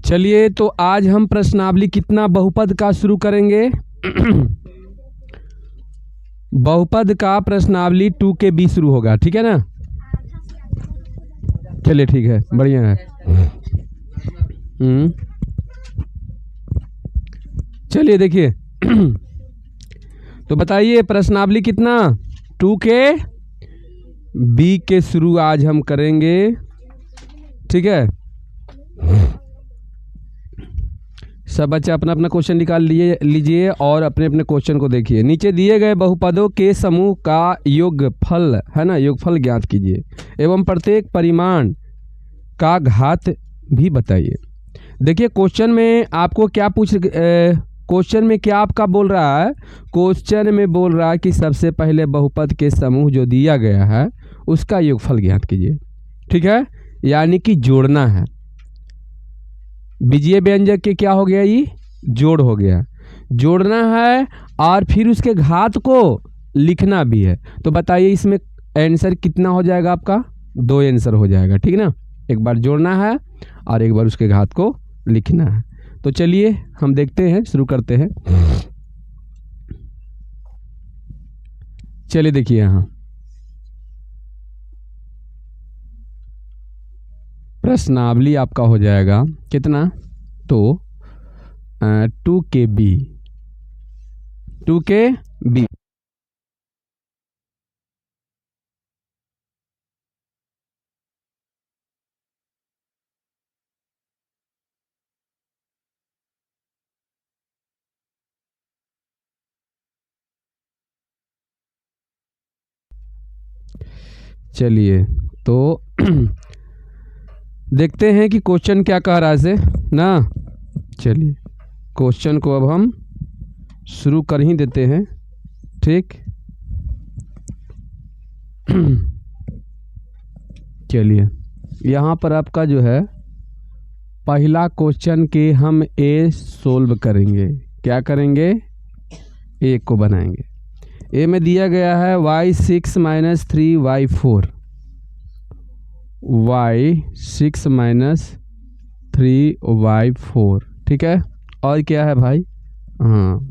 चलिए तो आज हम प्रश्नावली कितना बहुपद का शुरू करेंगे। बहुपद का प्रश्नावली 2 के बी शुरू होगा, ठीक है ना। चलिए ठीक है, बढ़िया है। चलिए देखिए तो बताइए प्रश्नावली कितना 2 के बी के शुरू आज हम करेंगे, ठीक है। सब बच्चे अपना अपना क्वेश्चन निकाल लीजिए और अपने अपने क्वेश्चन को देखिए। नीचे दिए गए बहुपदों के समूह का योगफल है ना, योगफल ज्ञात कीजिए एवं प्रत्येक परिमाण का घात भी बताइए। देखिए क्वेश्चन में आपको क्या क्वेश्चन में क्या आपका बोल रहा है। क्वेश्चन में बोल रहा है कि सबसे पहले बहुपद के समूह जो दिया गया है उसका योगफल ज्ञात कीजिए, ठीक है। यानी कि जोड़ना है। बीजीय व्यंजक के क्या हो गया, ये जोड़ हो गया, जोड़ना है और फिर उसके घात को लिखना भी है। तो बताइए इसमें आंसर कितना हो जाएगा आपका, 2 आंसर हो जाएगा, ठीक ना। एक बार जोड़ना है और एक बार उसके घात को लिखना है। तो चलिए हम देखते हैं, शुरू करते हैं। चलिए देखिए यहाँ प्रश्नावली आपका हो जाएगा कितना, तो 2 के बी, 2 के बी। चलिए तो देखते हैं कि क्वेश्चन क्या कह रहा है से ना। चलिए क्वेश्चन को अब हम शुरू कर ही देते हैं, ठीक। चलिए यहाँ पर आपका जो है पहला क्वेश्चन के हम ए सोल्व करेंगे। क्या करेंगे, ए को बनाएंगे। ए में दिया गया है y6 - 3y4, y6 - 3y4, ठीक है। और क्या है भाई, हाँ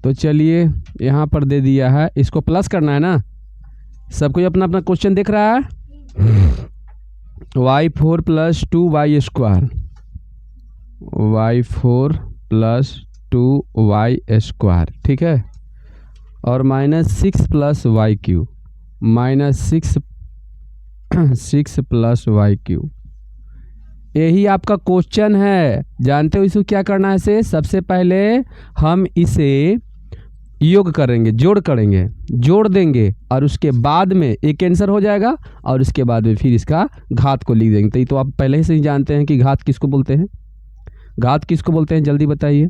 तो चलिए यहाँ पर दे दिया है, इसको प्लस करना है ना। सब कोई अपना अपना क्वेश्चन देख रहा है। y4 + 2y², y4 + 2y², ठीक है। और -6 + y³, -6 + y³, यही आपका क्वेश्चन है। जानते हो इसको क्या करना है से, सबसे पहले हम इसे योग करेंगे, जोड़ करेंगे, जोड़ देंगे और उसके बाद में एक आंसर हो जाएगा और उसके बाद में फिर इसका घात को लिख देंगे। तो आप पहले से ही जानते हैं कि घात किसको बोलते हैं। घात किसको बोलते हैं, जल्दी बताइए।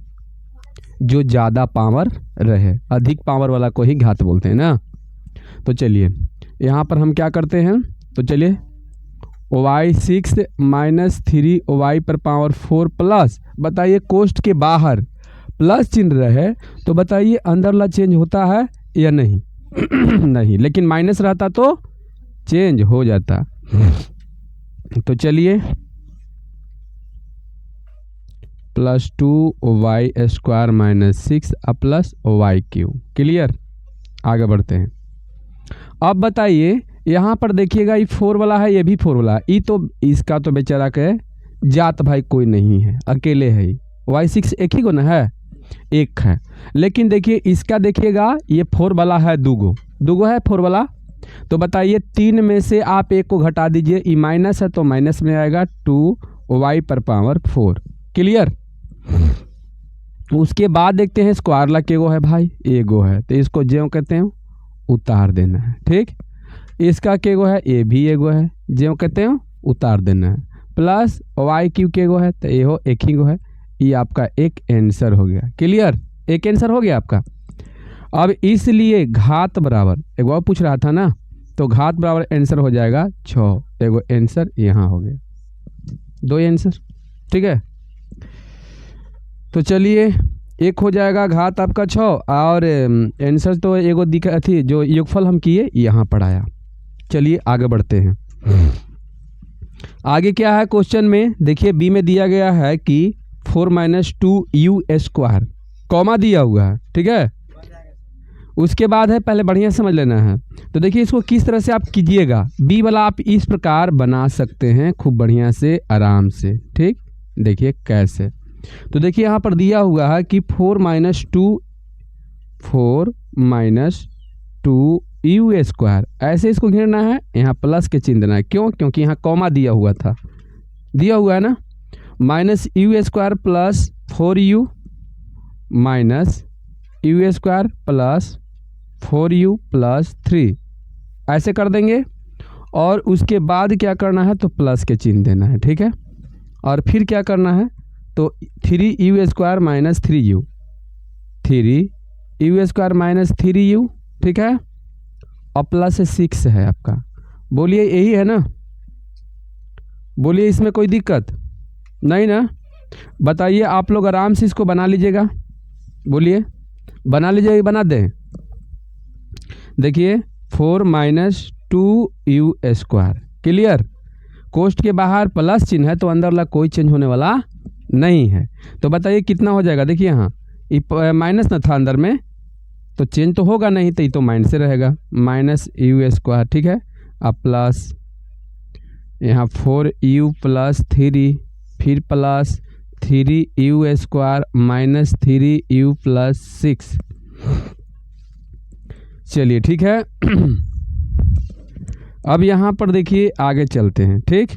जो ज़्यादा पावर रहे, अधिक पावर वाला को ही घात बोलते हैं ना। तो चलिए यहाँ पर हम क्या करते हैं, तो चलिए y6 - 3y4 प्लस, बताइए कोष्ठ के बाहर प्लस चिन्ह रहे तो बताइए अंदर ला चेंज होता है या नहीं। नहीं, लेकिन माइनस रहता तो चेंज हो जाता। तो चलिए +2y² - 6 + y³, क्लियर। आगे बढ़ते हैं। अब बताइए यहाँ पर देखिएगा ये 4 वाला है, ये भी 4 वाला है। ये तो इसका तो बेचारा के जात भाई कोई नहीं है, अकेले है। y6 एक ही को ना है, एक है। लेकिन देखिए इसका देखिएगा ये 4 वाला है, दूगो है 4 वाला। तो बताइए 3 में से आप एक को घटा दीजिए, ये माइनस है तो माइनस में आएगा 2y⁴, क्लियर। उसके बाद देखते हैं स्क्वायर ला केगो है भाई, एगो है, तो इसको ज्यों कहते हैं उतार देना है, ठीक। इसका केगो है, ए भी एगो है, ज्यों कहते हैं उतार देना है। प्लस y³ केगो है तो ये हो एक ही गो है। ये आपका एक आंसर हो गया, क्लियर। एक आंसर हो गया आपका। अब इसलिए घात बराबर, एक बार पूछ रहा था ना, तो घात बराबर आंसर हो जाएगा 6। एगो आंसर यहाँ हो गया, 2 आंसर, ठीक है। तो चलिए एक हो जाएगा घात आपका 6 और आंसर तो एगो दिखा थी, जो योगफल हम किए यहाँ पर आया। चलिए आगे बढ़ते हैं। आगे क्या है क्वेश्चन में, देखिए बी में दिया गया है कि 4 माइनस 2u², कॉमा दिया हुआ है, ठीक है। उसके बाद है, पहले बढ़िया समझ लेना है। तो देखिए इसको किस तरह से आप कीजिएगा, बी वाला आप इस प्रकार बना सकते हैं खूब बढ़िया से आराम से, ठीक। देखिए कैसे, तो देखिए यहाँ पर दिया हुआ है कि 4 माइनस 2u², ऐसे इसको घेरना है, यहाँ प्लस के चिन्ह देना है। क्यों? क्योंकि यहाँ कॉमा दिया हुआ था, दिया हुआ है ना, -u² plus 4u minus u² plus 4u plus 3, ऐसे कर देंगे। और उसके बाद क्या करना है, तो प्लस के चिन्ह देना है, ठीक है। और फिर क्या करना है, तो 3u² minus 3u, 3u² minus 3u, ठीक है। और प्लस 6 है आपका। बोलिए यही है ना, बोलिए इसमें कोई दिक्कत नहीं ना? बताइए, आप लोग आराम से इसको बना लीजिएगा, बोलिए बना लीजिएगा, बना दें। देखिए 4 माइनस 2u², क्लियर। कोष्ठ के बाहर प्लस चिन्ह है तो अंदर वाला कोई चेंज होने वाला नहीं है। तो बताइए कितना हो जाएगा, देखिए यहाँ माइनस न था अंदर में, तो चेंज तो होगा नहीं, तो ये तो माइनस से रहेगा, -u², ठीक है। अब प्लस यहाँ 4u प्लस 3, फिर plus 3u² minus 3u plus 6। चलिए ठीक है। अब यहाँ पर देखिए आगे चलते हैं, ठीक।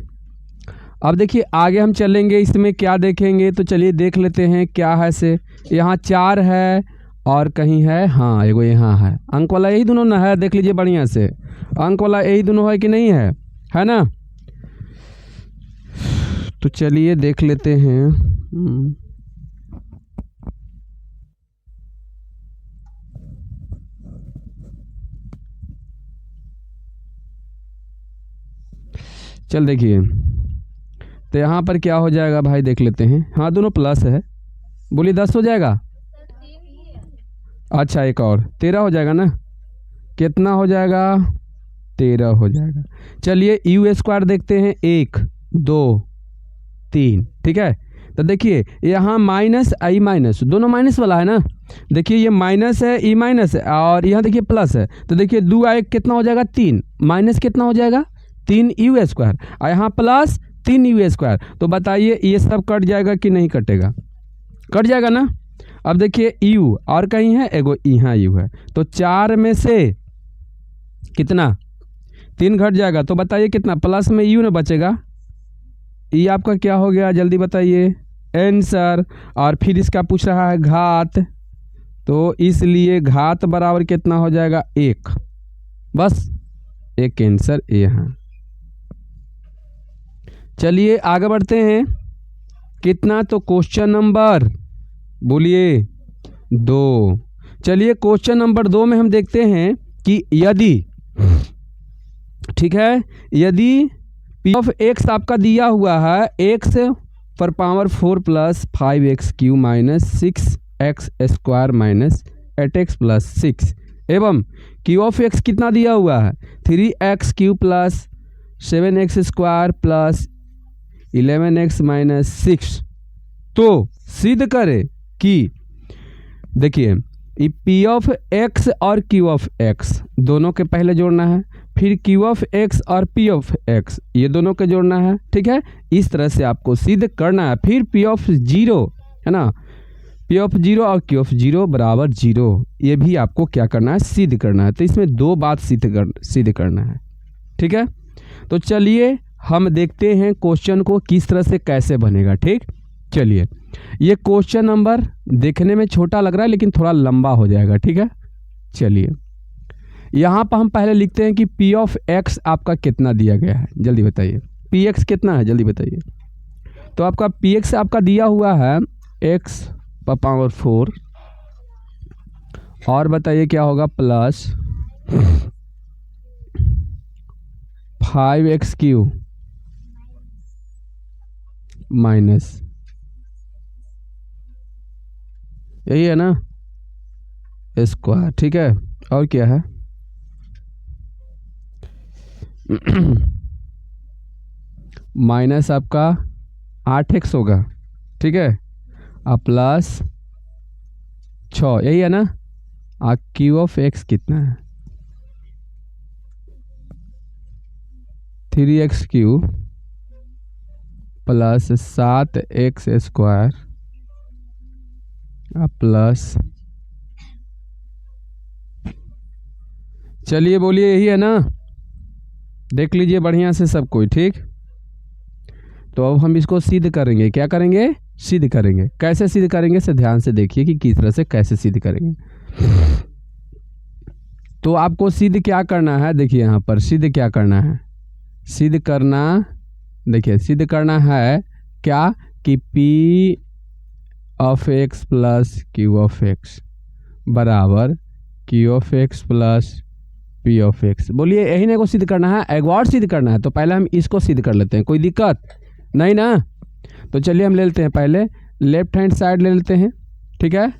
अब देखिए आगे हम चलेंगे, इसमें क्या देखेंगे, तो चलिए देख लेते हैं क्या है से। यहाँ 4 है और कहीं है, हाँ एगो यहाँ है, अंक वाला यही दोनों ना है, देख लीजिए बढ़िया से, अंक वाला यही दोनों है कि नहीं है ना। तो चलिए देख लेते हैं। चल देखिए, तो यहाँ पर क्या हो जाएगा भाई, देख लेते हैं। हाँ दोनों प्लस है, बोलिए 10 हो जाएगा। अच्छा एक और 13 हो जाएगा ना, कितना हो जाएगा, 13 हो जाएगा। चलिए u² देखते हैं, 1 2 3, ठीक है। तो देखिए यहाँ माइनस आई माइनस, दोनों माइनस वाला है ना, देखिए ये माइनस है, ई माइनस है, और यहाँ देखिए प्लस है। तो देखिए 2 आए कितना हो जाएगा, 3, माइनस कितना हो जाएगा, 3u², और यहाँ प्लस 3u²। तो बताइए ये सब कट जाएगा कि नहीं कटेगा, कट जाएगा ना। अब देखिए u और कहीं है, एगो यहाँ u है, तो 4 में से कितना, 3 घट जाएगा। तो बताइए कितना, प्लस में u ना बचेगा, ये आपका क्या हो गया, जल्दी बताइए आंसर। और फिर इसका पूछ रहा है घात, तो इसलिए घात बराबर कितना हो जाएगा, 1, बस एक आंसर यहाँ। चलिए आगे बढ़ते हैं, कितना, तो क्वेश्चन नंबर बोलिए 2। चलिए क्वेश्चन नंबर 2 में हम देखते हैं कि यदि, ठीक है, यदि p(x) आपका दिया हुआ है x⁴ plus 5x³ minus 6x² minus 8x plus 6, एवं q(x) कितना दिया हुआ है, 3x³ plus 7x² plus 11x minus 6। तो सिद्ध करें कि, देखिए p(x) और q(x) दोनों के पहले जोड़ना है, फिर q(x) और p(x) ये दोनों के जोड़ना है, ठीक है। इस तरह से आपको सिद्ध करना है। फिर p(0) है ना, p(0) और q(0) बराबर 0, ये भी आपको क्या करना है, सिद्ध करना है। तो इसमें 2 बात सिद्ध करना है, ठीक है। तो चलिए हम देखते हैं क्वेश्चन को किस तरह से कैसे बनेगा, ठीक। चलिए ये क्वेश्चन नंबर देखने में छोटा लग रहा है लेकिन थोड़ा लंबा हो जाएगा, ठीक है। चलिए यहाँ पर हम पहले लिखते हैं कि p(x) आपका कितना दिया गया है, जल्दी बताइए p(x) कितना है, जल्दी बताइए। तो आपका p(x) आपका दिया हुआ है x⁴, और बताइए क्या होगा, प्लस 5x³ माइनस, यही है ना, स्क्वायर, ठीक है। और क्या है, माइनस आपका 8x होगा, ठीक है, और प्लस 6, यही है ना। क्यू ऑफ एक्स कितना है, 3x³ प्लस 7x² प्लस, चलिए बोलिए, यही है ना। देख लीजिए बढ़िया से सब कोई, ठीक। तो अब हम इसको सिद्ध करेंगे। क्या करेंगे, सिद्ध करेंगे। कैसे सिद्ध करेंगे से ध्यान से देखिए कि किस तरह से कैसे सिद्ध करेंगे। तो आपको सिद्ध क्या करना है, देखिए यहाँ पर सिद्ध क्या करना है, सिद्ध करना, देखिए सिद्ध करना है क्या कि P of x plus Q of x बराबर Q of x plus P of x. बोलिए यही ना को सिद्ध करना है, एक और सिद्ध करना है। तो पहले हम इसको सिद्ध कर लेते हैं, कोई दिक्कत नहीं ना। तो चलिए हम ले लेते हैं, पहले लेफ्ट हैंड साइड ले लेते हैं, ठीक है।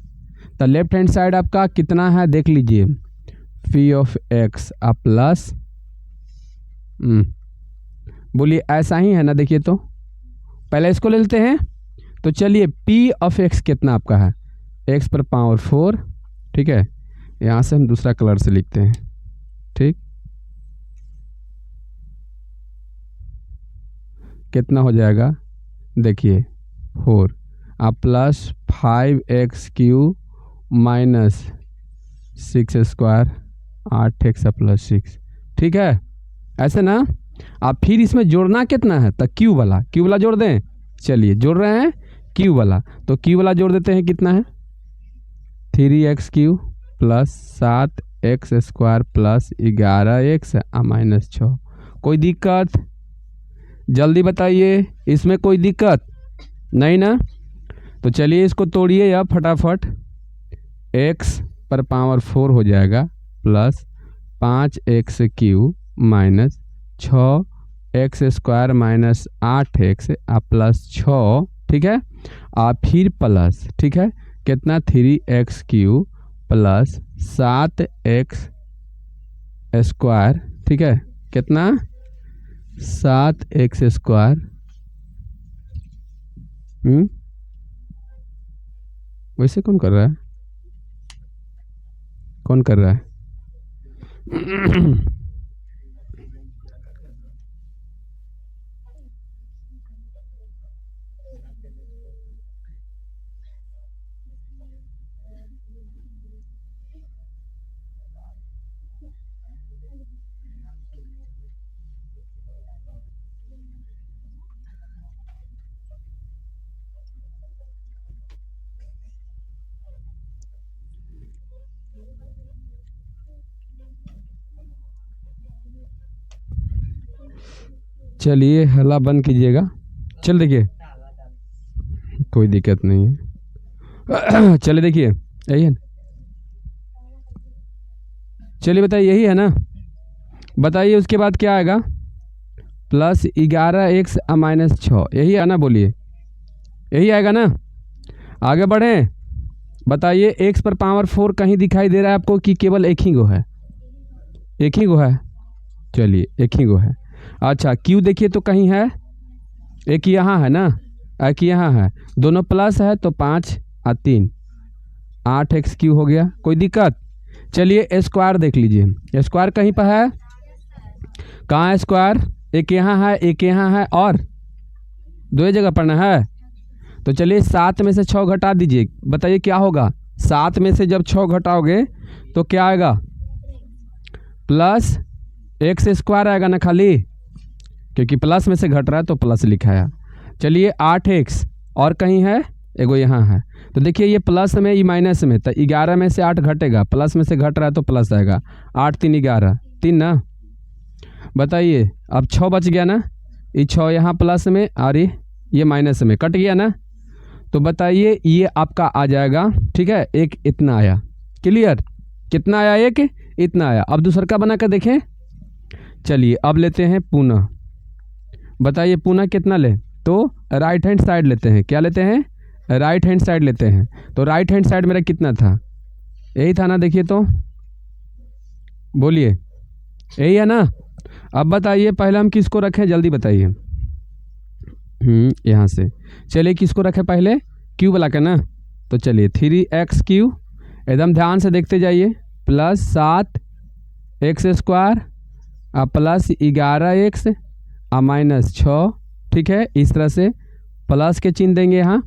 तो लेफ्ट हैंड साइड आपका कितना है देख लीजिए, P ऑफ एक्स प्लस, बोलिए ऐसा ही है ना। देखिए तो पहले इसको ले लेते हैं। तो चलिए P ऑफ एक्स कितना आपका है, x पर पावर 4, ठीक है। यहाँ से हम दूसरा कलर से लिखते हैं, ठीक। कितना हो जाएगा, देखिए 4 plus 5x³ minus 6² 8x plus 6, ठीक है, ऐसे ना। आप फिर इसमें जोड़ना कितना है, तो क्यू वाला जोड़ दें। चलिए जोड़ रहे हैं क्यू वाला, तो क्यू वाला जोड़ देते हैं, कितना है 3x³ plus 7x² plus 11x minus 6। कोई दिक्कत, जल्दी बताइए, इसमें कोई दिक्कत नहीं ना। तो चलिए इसको तोड़िए या फटाफट, x पर पावर 4 हो जाएगा plus 5x³ minus 6x² minus 8x plus 6, ठीक है। फिर प्लस, ठीक है, कितना 3x³ प्लस 7x², ठीक है, कितना 7x²। वैसे कौन कर रहा है, कौन कर रहा है चलिए हल्ला बंद कीजिएगा। चल देखिए, कोई दिक्कत नहीं है। चलिए देखिए यही है ना, चलिए बताइए यही है ना, बताइए उसके बाद क्या आएगा, प्लस 11x माइनस 6, यही है ना। बोलिए यही आएगा ना। आगे बढ़ें, बताइए x पर पावर 4 कहीं दिखाई दे रहा है आपको कि केवल एक ही गो है, एक ही गो है। चलिए एक ही गो है। अच्छा q देखिए तो कहीं है, एक यहाँ है ना, एक यहाँ है, दोनों प्लस है तो 5 और 3 8x³ हो गया। कोई दिक्कत, चलिए स्क्वायर देख लीजिए, स्क्वायर कहीं पर है, कहाँ है स्क्वायर, एक यहाँ है, एक यहाँ है, और दो जगह पढ़ना है। तो चलिए 7 में से 6 घटा दीजिए, बताइए क्या होगा। 7 में से जब 6 घटाओगे तो क्या आएगा, प्लस x² आएगा ना खाली, क्योंकि प्लस में से घट रहा है तो प्लस लिखा है। चलिए 8x और कहीं है, एगो यहाँ है। तो देखिए ये प्लस में, ये माइनस में, तो 11 में से 8 घटेगा, प्लस में से घट रहा है तो प्लस आएगा। 8 3 11 3 ना। बताइए अब 6 बच गया ना, ये 6 यहाँ प्लस में और ये माइनस में कट गया ना। तो बताइए ये आपका आ जाएगा, ठीक है, एक इतना आया। क्लियर, कितना आया, एक इतना आया। अब दूसरा का बना कर देखें। चलिए अब लेते हैं पुनः, बताइए पुनः कितना ले, तो राइट हैंड साइड लेते हैं। क्या लेते हैं, राइट हैंड साइड लेते हैं। तो राइट हैंड साइड मेरा कितना था, यही था ना। देखिए तो बोलिए यही है ना। अब बताइए पहले हम किसको रखें, जल्दी बताइए। यहाँ से चलिए किसको रखे पहले, क्यू वाला का ना, तो चलिए 3x³ एकदम ध्यान से देखते जाइए, प्लस 7x² और प्लस 11x और माइनस 6, ठीक है। इस तरह से प्लस के चिन्ह देंगे यहाँ,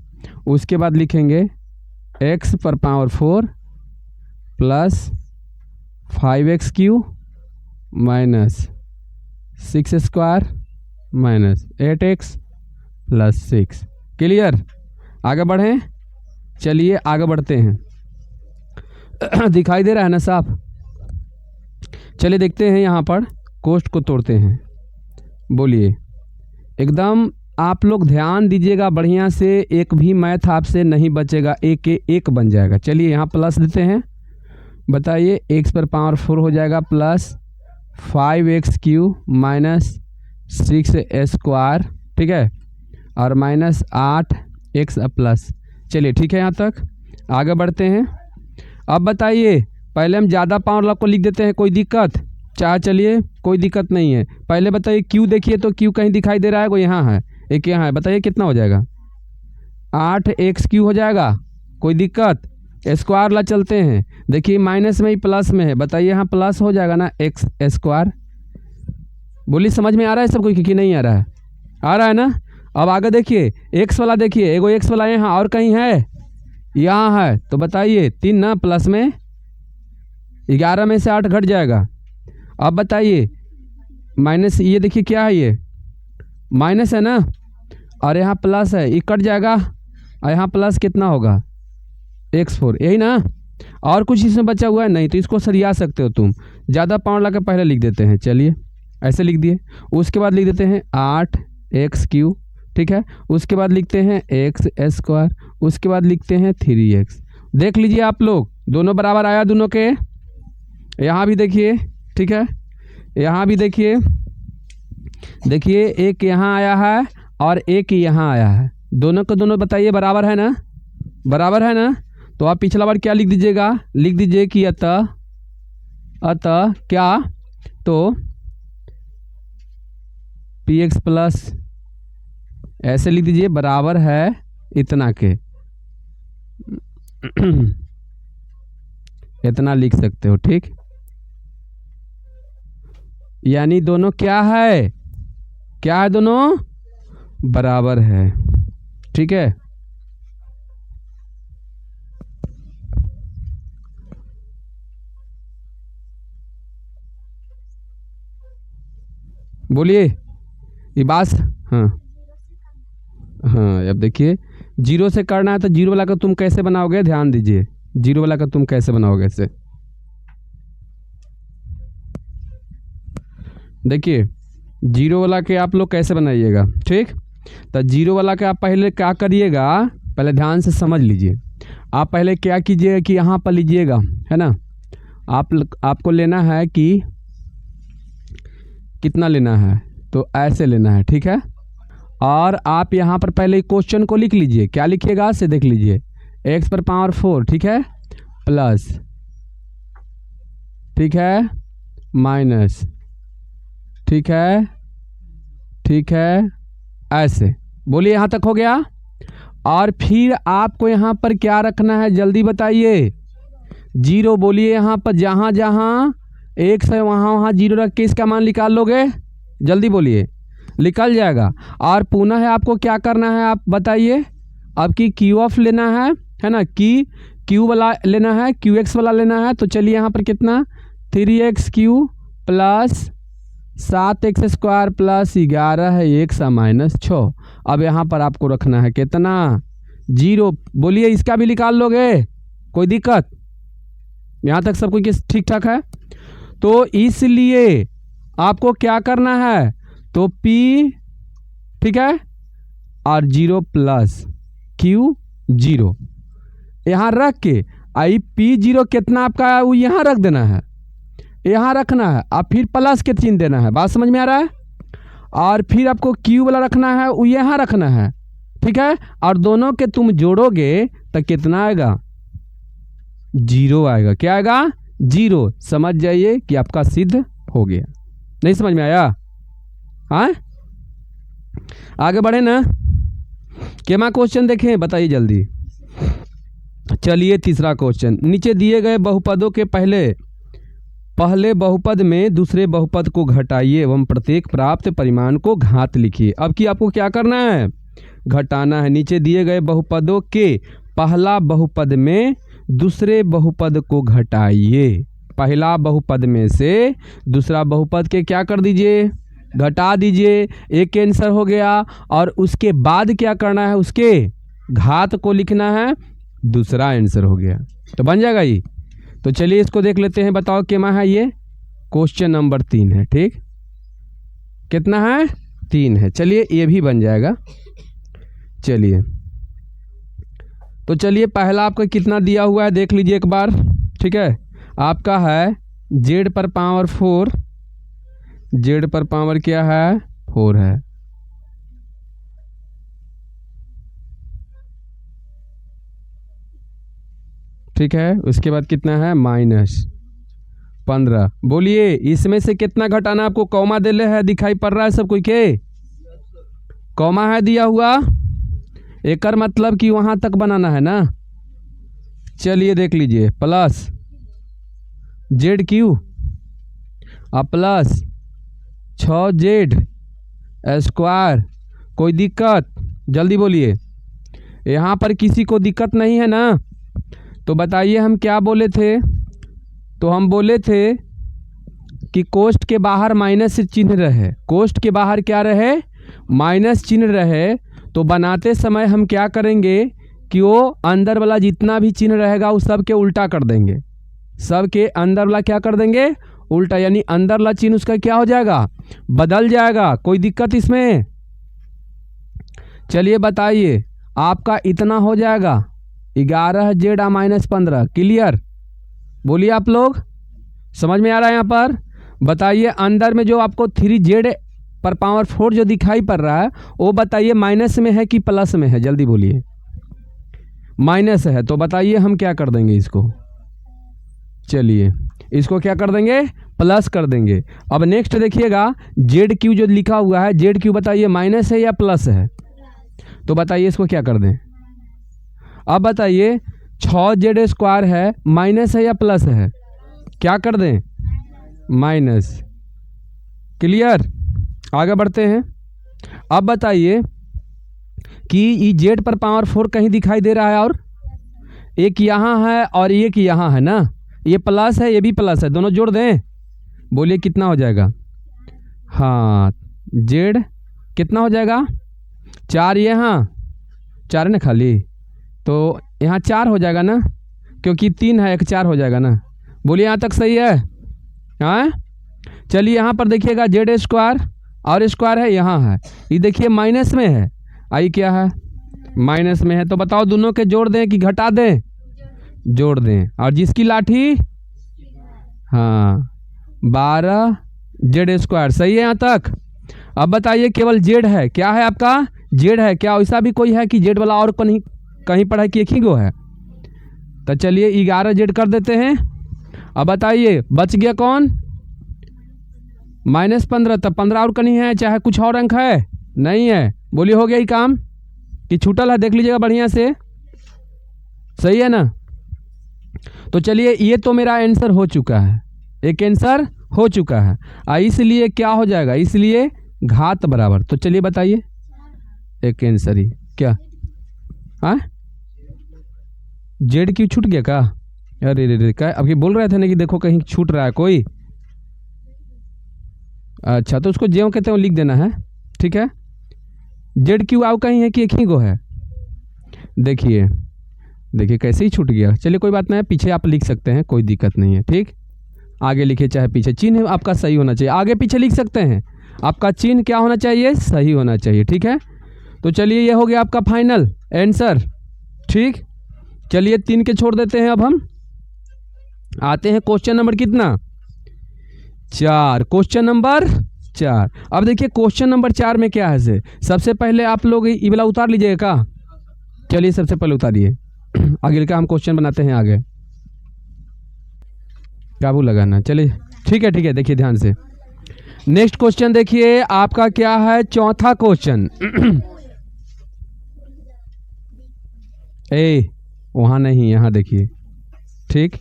उसके बाद लिखेंगे x पर power 4 plus 5x³ minus 6² minus 8x plus 6। Clear, आगे बढ़ें, चलिए आगे बढ़ते हैं। दिखाई दे रहा है ना साफ, चलिए देखते हैं यहाँ पर कोष्ठ को तोड़ते हैं। बोलिए, एकदम आप लोग ध्यान दीजिएगा बढ़िया से, एक भी मैथ आपसे नहीं बचेगा, एक के एक बन जाएगा। चलिए यहाँ प्लस देते हैं, बताइए x पर पावर 4 हो जाएगा प्लस 5x³ माइनस 6² ठीक है, और माइनस 8x प्लस। चलिए ठीक है, यहाँ तक आगे बढ़ते हैं। अब बताइए, पहले हम ज़्यादा पावर वाला को लिख देते हैं, कोई दिक्कत? चाहे चलिए कोई दिक्कत नहीं है। पहले बताइए q, देखिए तो q कहीं दिखाई दे रहा है? वो यहाँ है, एक यहाँ है, बताइए कितना हो जाएगा? 8x³ हो जाएगा, कोई दिक्कत? स्क्वायर ला चलते हैं, देखिए माइनस में ही प्लस में है, बताइए यहाँ प्लस हो जाएगा ना x²। बोलिए समझ में आ रहा है सबको कि नहीं आ रहा है? आ रहा है ना। अब आगे देखिए x वाला, देखिए एगो x वाला यहाँ और कहीं है, यहाँ है, तो बताइए 3 ना, प्लस में 11 में से 8 घट जाएगा। अब बताइए माइनस, ये देखिए क्या है, ये माइनस है ना, और यहाँ प्लस है, ये कट जाएगा, और यहाँ प्लस कितना होगा? x4, यही ना। और कुछ इसमें बचा हुआ है? नहीं, तो इसको सरिया सकते हो तुम, ज़्यादा पावर ला के पहले लिख देते हैं। चलिए ऐसे लिख दिए, उसके बाद लिख देते हैं 8x³ ठीक है, उसके बाद लिखते हैं x², उसके बाद लिखते हैं 3x। देख लीजिए आप लोग, दोनों बराबर आया दोनों के। यहाँ भी देखिए, ठीक है, यहाँ भी देखिए, देखिए एक यहाँ आया है और एक यहाँ आया है, दोनों को दोनों बताइए बराबर है ना, बराबर है ना। तो आप पिछला बार क्या लिख दीजिएगा, लिख दीजिए कि अतः क्या, तो px प्लस ऐसे लिख दीजिए, बराबर है इतना के, इतना लिख सकते हो, ठीक। यानी दोनों क्या है, क्या है? दोनों बराबर है, ठीक है। बोलिए ये बात। हाँ हाँ, अब देखिए 0 से करना है, तो 0 वाला का तुम कैसे बनाओगे? ध्यान दीजिए, 0 वाला का तुम कैसे बनाओगे ऐसे। देखिए 0 वाला के आप लोग कैसे बनाइएगा, ठीक। तो 0 वाला के आप पहले क्या करिएगा, पहले ध्यान से समझ लीजिए। आप पहले क्या कीजिएगा कि यहाँ पर लीजिएगा, है ना, आपको लेना है कि कितना लेना है, तो ऐसे लेना है, ठीक है। और आप यहाँ पर पहले क्वेश्चन को लिख लीजिए, क्या लिखिएगा से देख लीजिए, x पर पावर 4 ठीक है, प्लस ठीक है, माइनस ठीक है, ठीक है, ऐसे। बोलिए यहाँ तक हो गया। और फिर आपको यहाँ पर क्या रखना है, जल्दी बताइए? 0। बोलिए यहाँ पर जहाँ जहाँ x है वहाँ 0 रख के इसका मान निकाल लोगे, जल्दी बोलिए, निकल जाएगा। और पुनः है आपको क्या करना है, आप बताइए? अब की क्यू ऑफ लेना है ना, कि क्यू वाला लेना है, QX वाला लेना है। तो चलिए यहाँ पर कितना, 3x³ प्लस 7x² प्लस 11 है x माइनस 6। अब यहाँ पर आपको रखना है कितना, 0। बोलिए इसका भी निकाल लोगे, कोई दिक्कत? यहाँ तक सब कुछ ठीक ठाक है। तो इसलिए आपको क्या करना है, तो P ठीक है, और 0 प्लस Q0 यहाँ रख के, आई P0 कितना आपका है वो यहाँ रख देना है, यहाँ रखना है, और फिर प्लस के चिन्ह देना है। बात समझ में आ रहा है? और फिर आपको Q वाला रखना है, वो यहाँ रखना है, ठीक है। और दोनों के तुम जोड़ोगे तो कितना आएगा, 0 आएगा। क्या आएगा, 0। समझ जाइए कि आपका सिद्ध हो गया। नहीं समझ में आया? हाँ, आगे बढ़े ना। केमा क्वेश्चन देखें, बताइए जल्दी। चलिए तीसरा क्वेश्चन, नीचे दिए गए बहुपदों के पहले बहुपद में दूसरे बहुपद को घटाइए एवं प्रत्येक प्राप्त परिमाण को घात लिखिए। अब कि आपको क्या करना है, घटाना है। नीचे दिए गए बहुपदों के पहला बहुपद में दूसरे बहुपद को घटाइए। पहला बहुपद में से दूसरा बहुपद के क्या कर दीजिए, घटा दीजिए। एक आंसर हो गया। और उसके बाद क्या करना है, उसके घात को लिखना है, दूसरा आंसर हो गया। तो बन जाएगा ये। तो चलिए इसको देख लेते हैं। बताओ केमा है ये, क्वेश्चन नंबर 3 है। ठीक, कितना है, 3 है। चलिए ये भी बन जाएगा। चलिए तो चलिए पहला आपका कितना दिया हुआ है देख लीजिए एक बार। ठीक है, आपका है z पर पावर 4, z पर पावर क्या है, 4 है। ठीक है, उसके बाद कितना है, -15। बोलिए इसमें से कितना घटाना, आपको कॉमा दिले है, दिखाई पड़ रहा है सब कोई के, कॉमा है दिया हुआ, एक मतलब कि वहां तक बनाना है ना। चलिए देख लीजिए, प्लस ZQ प्लस 6Z²। कोई दिक्कत, जल्दी बोलिए। यहाँ पर किसी को दिक्कत नहीं है ना। तो बताइए हम क्या बोले थे, तो हम बोले थे कि कोष्ठ के बाहर माइनस चिन्ह रहे, कोष्ठ के बाहर क्या रहे, माइनस चिन्ह रहे। तो बनाते समय हम क्या करेंगे कि वो अंदर वाला जितना भी चिन्ह रहेगा उस सब के उल्टा कर देंगे, सब के अंदर वाला क्या कर देंगे, उल्टा, यानी अंदर वाला चिन्ह उसका क्या हो जाएगा, बदल जाएगा। कोई दिक्कत इसमें। चलिए बताइए, आपका इतना हो जाएगा 11Z -15। क्लियर, बोलिए आप लोग, समझ में आ रहा है यहाँ पर। बताइए अंदर में जो आपको 3Z पर पावर 4 जो दिखाई पड़ रहा है वो बताइए माइनस में है कि प्लस में है, जल्दी बोलिए। माइनस है, तो बताइए हम क्या कर देंगे इसको, चलिए इसको क्या कर देंगे, प्लस कर देंगे। अब नेक्स्ट देखिएगा, ZQ जो लिखा हुआ है, ZQ बताइए माइनस है या प्लस है, तो बताइए इसको क्या कर दें। अब बताइए 6Z² है, माइनस है या प्लस है, क्या कर दें, माइनस। क्लियर, आगे बढ़ते हैं। अब बताइए कि ये Z पर पावर 4 कहीं दिखाई दे रहा है, और एक यहाँ है और एक यहाँ है ना, ये प्लस है ये भी प्लस है, दोनों जोड़ दें। बोलिए कितना हो जाएगा, हाँ Z कितना हो जाएगा, 4, यहाँ 4 है ना खाली, तो यहाँ 4 हो जाएगा ना, क्योंकि 3 है, एक 4 हो जाएगा ना। बोलिए यहाँ तक सही है। हाँ चलिए यहाँ पर देखिएगा Z² और स्क्वायर है, यहाँ है, ये देखिए माइनस में है, आई क्या है, माइनस में है। तो बताओ दोनों के जोड़ दें कि घटा दें, जोड़ दें। और जिसकी लाठी, हाँ 12Z², सही है यहाँ तक। अब बताइए केवल Z है, क्या है आपका, Z है। क्या ऐसा भी कोई है कि Z वाला और कहीं पर है कि एक ही गो है, तो चलिए 11Z कर देते हैं। अब बताइए बच गया कौन, -15, तब 15 और कहीं है, चाहे कुछ और अंक है, नहीं है। बोलिए हो गया ही काम कि छूटल है, देख लीजिएगा बढ़िया से, सही है ना। तो चलिए ये तो मेरा आंसर हो चुका है, एक आंसर हो चुका है, इसलिए क्या हो जाएगा, इसलिए घात बराबर। तो चलिए बताइए एक आंसर ही क्या, हाँ ZQ छूट गया का, अरे रे क्या अभी बोल रहे थे ना कि देखो कहीं छूट रहा है कोई। अच्छा तो उसको ज्यों कहते हैं लिख देना है, ठीक है। ZQ आओ कहीं है कि एक ही गो है, देखिए देखिए कैसे ही छूट गया। चलिए कोई बात नहीं है, पीछे आप लिख सकते हैं, कोई दिक्कत नहीं है। ठीक, आगे लिखे चाहे पीछे, चिन्ह आपका सही होना चाहिए, आगे पीछे लिख सकते हैं, आपका चिन्ह क्या होना चाहिए, सही होना चाहिए। ठीक है, तो चलिए ये हो गया आपका फाइनल आंसर। ठीक, चलिए 3 के छोड़ देते हैं। अब हम आते हैं क्वेश्चन नंबर कितना, 4, क्वेश्चन नंबर 4। अब देखिए क्वेश्चन नंबर 4 में क्या है से, सबसे पहले आप लोग ये वाला उतार लीजिएगा का, चलिए सबसे पहले उतारिए, आगे का हम क्वेश्चन बनाते हैं आगे, काबू लगाना। चलिए ठीक है, देखिए ध्यान से। नेक्स्ट क्वेश्चन देखिए आपका क्या है, चौथा क्वेश्चन। वहाँ नहीं, यहाँ देखिए, ठीक,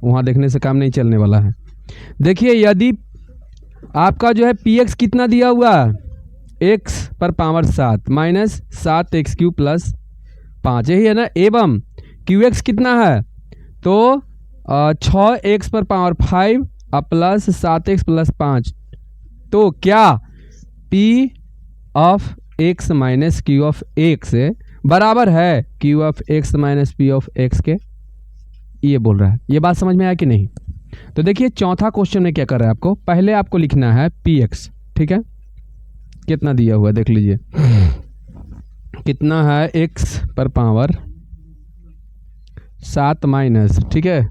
वहाँ देखने से काम नहीं चलने वाला है। देखिए यदि आपका जो है पी एक्स कितना दिया हुआ, एक्स पर पावर 7 माइनस 7x³ प्लस 5, यही है ना। एवं क्यू एक्स कितना है, तो 6x पर पावर 5 प्लस 7x प्लस 5, तो क्या P of x minus Q of x बराबर है Q of x minus P of x के, ये बोल रहा है। ये बात समझ में आया कि नहीं? तो देखिए चौथा क्वेश्चन में क्या कर रहा है आपको, पहले आपको लिखना है पी एक्स, ठीक है, कितना दिया हुआ है देख लीजिए, कितना है, एक्स पर पावर 7 माइनस, ठीक है,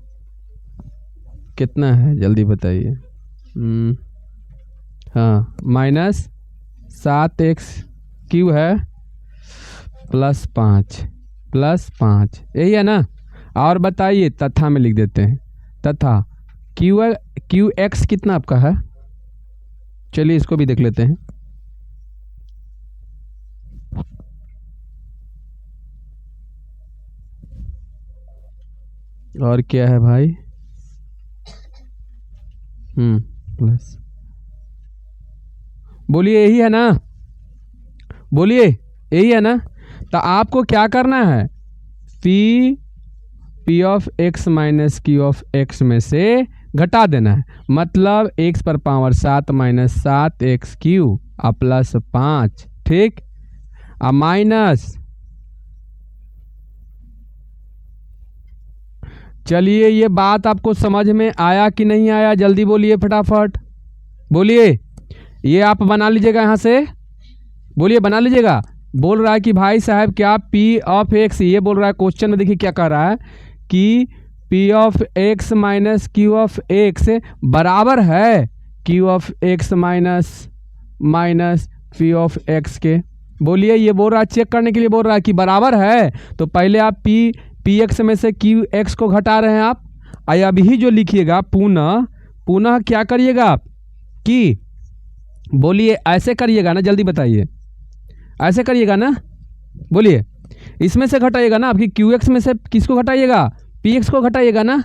कितना है जल्दी बताइए, हाँ माइनस 7x³ है प्लस 5 यही है ना। और बताइए तथा में लिख देते हैं, तथा क्यू एक्स कितना आपका है, चलिए इसको भी देख लेते हैं। और क्या है भाई, प्लस, बोलिए यही है ना, बोलिए यही है ना। तो आपको क्या करना है, P of x minus Q of x में से घटा देना है, मतलब एक्स पर पावर 7 माइनस 7x³ प्लस 5, ठीक, माइनस, चलिए ये बात आपको समझ में आया कि नहीं आया, जल्दी बोलिए फटाफट बोलिए। ये आप बना लीजिएगा यहाँ से, बोलिए बना लीजिएगा। बोल रहा है कि भाई साहब क्या पी ऑफ एक्स, ये बोल रहा है क्वेश्चन में, देखिए क्या कह रहा है कि P of x minus Q of x बराबर है Q of x minus P of x के। बोलिए, ये बोल रहा है चेक करने के लिए बोल रहा है कि बराबर है, तो पहले आप पी एक्स में से क्यू एक्स को घटा रहे हैं आप। अभी जो लिखिएगा पुनः क्या करिएगा आप कि, बोलिए ऐसे करिएगा ना, जल्दी बताइए, ऐसे करिएगा ना, बोलिए इसमें से घटाइएगा ना, आपकी क्यू एक्स में से किसको घटाइएगा, पी एक्स को घटाइएगा ना।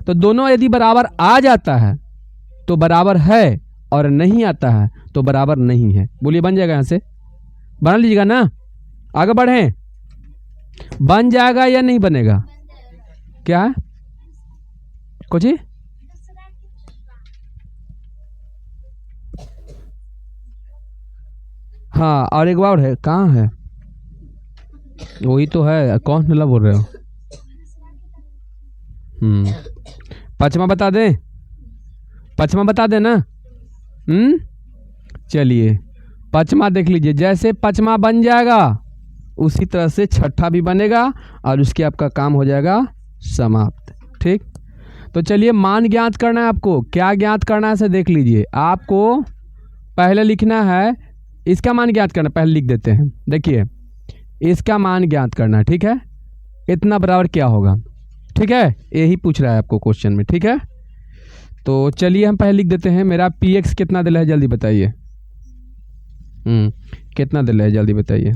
तो दोनों यदि बराबर आ जाता है तो बराबर है, और नहीं आता है तो बराबर नहीं है। बोलिए बन जाएगा, यहाँ से बना लीजिएगा ना, आगे बढ़ें, बन जाएगा या नहीं बनेगा, क्या है कुछ ही, हाँ और एक बार है, कहाँ है, वही तो है, कौन नला बोल रहे हो, पचमा बता दें, पचमा बता दें ना, चलिए पचमा देख लीजिए, जैसे पचमा बन जाएगा उसी तरह से छठा भी बनेगा और उसके आपका काम हो जाएगा समाप्त, ठीक। तो चलिए मान ज्ञात करना है आपको, क्या ज्ञात करना है से देख लीजिए। आपको पहले लिखना है, इसका मान ज्ञात करना, पहले लिख देते हैं, देखिए इसका मान ज्ञात करना है, ठीक है, इतना बराबर क्या होगा, ठीक है, यही पूछ रहा है आपको क्वेश्चन में, ठीक है। तो चलिए हम पहले लिख देते हैं, मेरा पी एक्स कितना दिला है जल्दी बताइए, कितना दिला है जल्दी बताइए।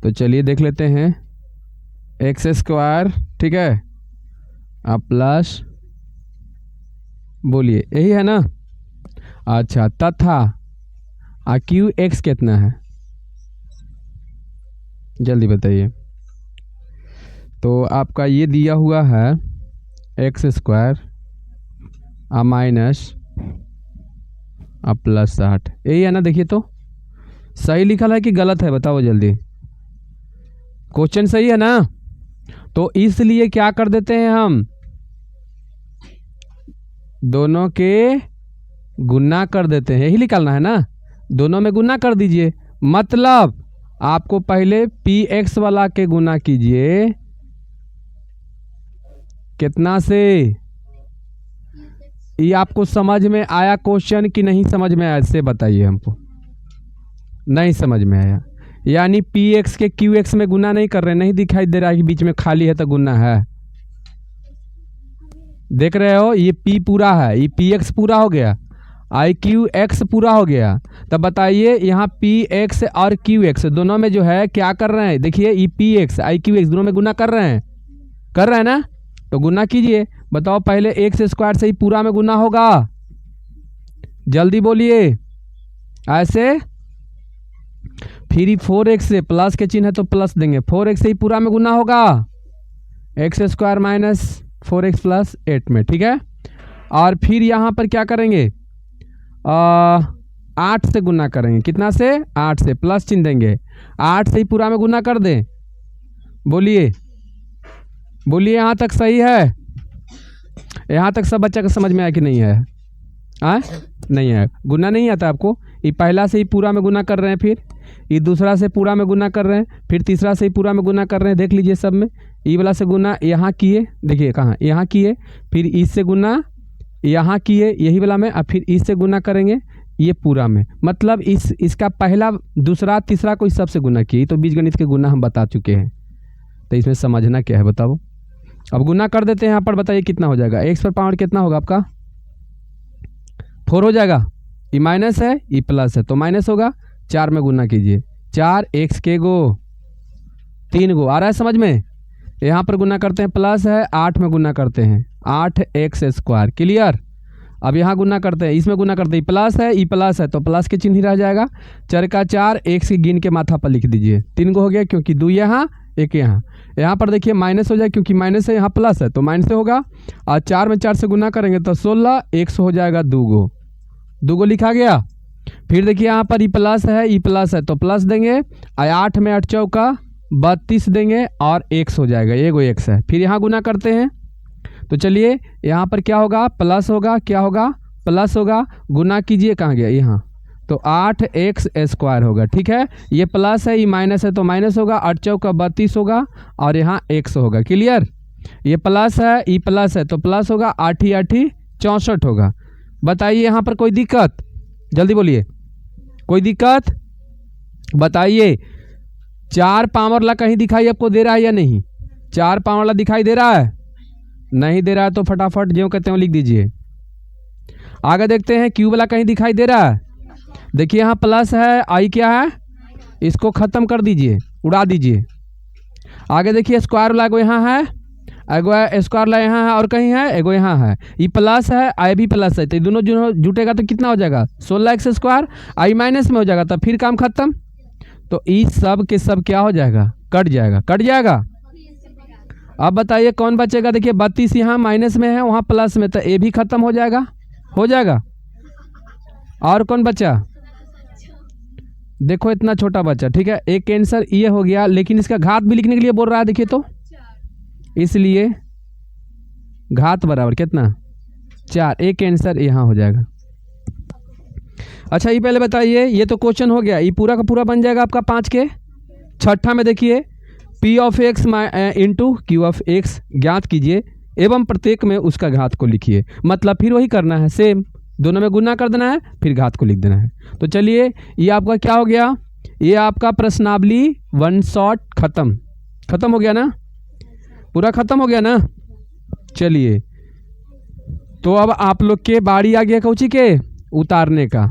तो चलिए देख लेते हैं, x², ठीक है, प्लस, बोलिए यही है ना, अच्छा, तथा क्यू एक्स कितना है जल्दी बताइए। तो आपका ये दिया हुआ है x² माइनस प्लस 60, यही है ना। देखिए तो सही लिखा है कि गलत है, बताओ जल्दी, क्वेश्चन सही है ना। तो इसलिए क्या कर देते हैं हम, दोनों के गुना कर देते हैं, यही निकालना है ना, दोनों में गुना कर दीजिए, मतलब आपको पहले पी एक्स वाला के गुना कीजिए, कितना से, ये आपको समझ में आया क्वेश्चन कि नहीं समझ में आया, इससे बताइए हमको, नहीं समझ में आया, यानी पी एक्स के क्यू एक्स में गुना नहीं कर रहे, नहीं दिखाई दे रहा है कि बीच में खाली है तो गुना है, देख रहे हो, ये पी पूरा है, ये पी एक्स पूरा हो गया, आई क्यू एक्स पूरा हो गया। तब बताइए यहाँ पी एक्स और क्यू एक्स दोनों में जो है क्या कर रहे हैं, देखिए ये P x I Q x दोनों में गुना कर रहे हैं ना, तो गुना कीजिए। बताओ पहले एक्स स्क्वायर से ही पूरा में गुना होगा, जल्दी बोलिए। ऐसे फिर 4x से प्लस के चिन्ह है तो प्लस देंगे, 4x से ही पूरा में गुना होगा, x square minus 4x plus 8 में, ठीक है। और फिर यहाँ पर क्या करेंगे, 8 से गुना करेंगे, कितना से 8 से, प्लस चिन्ह देंगे, 8 से ही पूरा में गुना कर दें। बोलिए बोलिए यहाँ तक सही है, यहाँ तक सब बच्चा का समझ में आया कि नहीं है? नहीं है, गुना नहीं आता आपको। ये पहला से ही पूरा में गुना कर रहे हैं, फिर ये दूसरा से पूरा में गुना कर रहे हैं, फिर तीसरा से ही पूरा में गुना कर रहे हैं, देख लीजिए सब में। ई वाला से गुना यहाँ किए, देखिए कहाँ यहाँ किए, फिर इससे गुना यहाँ किए यही वाला में, और फिर इससे गुना करेंगे ये पूरा में, मतलब इसका पहला दूसरा तीसरा को इस सब से गुना किए। तो बीजगणित के गुना हम बता चुके हैं, तो इसमें समझना क्या है बताओ। अब गुना कर देते हैं यहाँ पर, बताइए कितना हो जाएगा। एक्स पर पावर कितना होगा आपका 4 हो जाएगा, ई माइनस है ई प्लस है तो माइनस होगा, 4 में गुना कीजिए, 4 एक्स के गो 3 गो, आ रहा है समझ में। यहाँ पर गुना करते हैं, प्लस है 8 में गुना करते हैं 8 एक्स स्क्वायर, क्लियर। अब यहाँ गुना करते हैं, इसमें गुना करते हैं, प्लस है ई प्लस है तो प्लस के चिन्ह ही रह जाएगा, 4 का 4 एक्स के गिन के माथा पर लिख दीजिए, 3 गो हो गया क्योंकि 2 यहाँ 1 यहाँ। यहाँ पर देखिए माइनस हो जाए क्योंकि माइनस है, यहाँ प्लस है तो माइनस से होगा, और 4 में 4 से गुना करेंगे तो 16, 100 हो जाएगा, 2 गो लिखा गया। फिर देखिए यहाँ पर ई प्लस है तो प्लस देंगे, और 8 में 8 चौका 32 देंगे और 100 हो जाएगा, ये गो एक्स है। फिर यहाँ गुना करते हैं तो चलिए यहाँ पर क्या होगा, प्लस होगा, क्या होगा प्लस होगा, गुना कीजिए, कहाँ गया यहाँ, तो 8 एक्स स्क्वायर होगा, ठीक है। ये प्लस है ये माइनस है तो माइनस होगा, 8 चौका 32 होगा और यहाँ 100 होगा, क्लियर। ये प्लस है ये प्लस है तो प्लस होगा, 8 ही 8 ही 64 होगा। बताइए यहाँ पर कोई दिक्कत, जल्दी बोलिए, कोई दिक्कत बताइए। 4 पावर वाला कहीं दिखाई आपको दे रहा है या नहीं? 4 पावर वाला दिखाई दे रहा है? नहीं दे रहा है तो फटाफट जो कहते हैं लिख दीजिए। आगे देखते हैं, क्यूब वाला कहीं दिखाई दे रहा है? देखिए यहाँ प्लस है, आई क्या है, इसको खत्म कर दीजिए, उड़ा दीजिए। आगे देखिए स्क्वायर वाला एगो यहाँ है, एगो स्क्वायर वाला यहाँ है और कहीं है, एगो यहाँ है, ये प्लस है आई भी प्लस है, तो दोनों जुटेगा तो कितना हो जाएगा 16 एक्स स्क्वायर, आई माइनस में हो जाएगा, तब फिर काम खत्म। तो इस सब के सब क्या हो जाएगा, कट जाएगा। अब बताइए कौन बचेगा, देखिए 32 यहाँ माइनस में है, वहाँ प्लस में, तो ये भी खत्म हो जाएगा। और कौन बचा, देखो इतना छोटा बच्चा, ठीक है। एक आंसर ये हो गया, लेकिन इसका घात भी लिखने के लिए बोल रहा है, देखिए तो इसलिए घात बराबर कितना 4, एक आंसर यहाँ हो जाएगा। अच्छा ये पहले बताइए, ये तो क्वेश्चन हो गया, ये पूरा का पूरा बन जाएगा आपका 5 के। छठा में देखिए P of x into Q of x ज्ञात कीजिए एवं प्रत्येक में उसका घात को लिखिए। मतलब फिर वही करना है, सेम दोनों में गुना कर देना है, फिर घात को लिख देना है। तो चलिए ये आपका क्या हो गया, ये आपका प्रश्नावली 1 शॉट खत्म हो गया ना, पूरा खत्म हो गया ना। चलिए तो अब आप लोग के बारी आ गया कौची के उतारने का।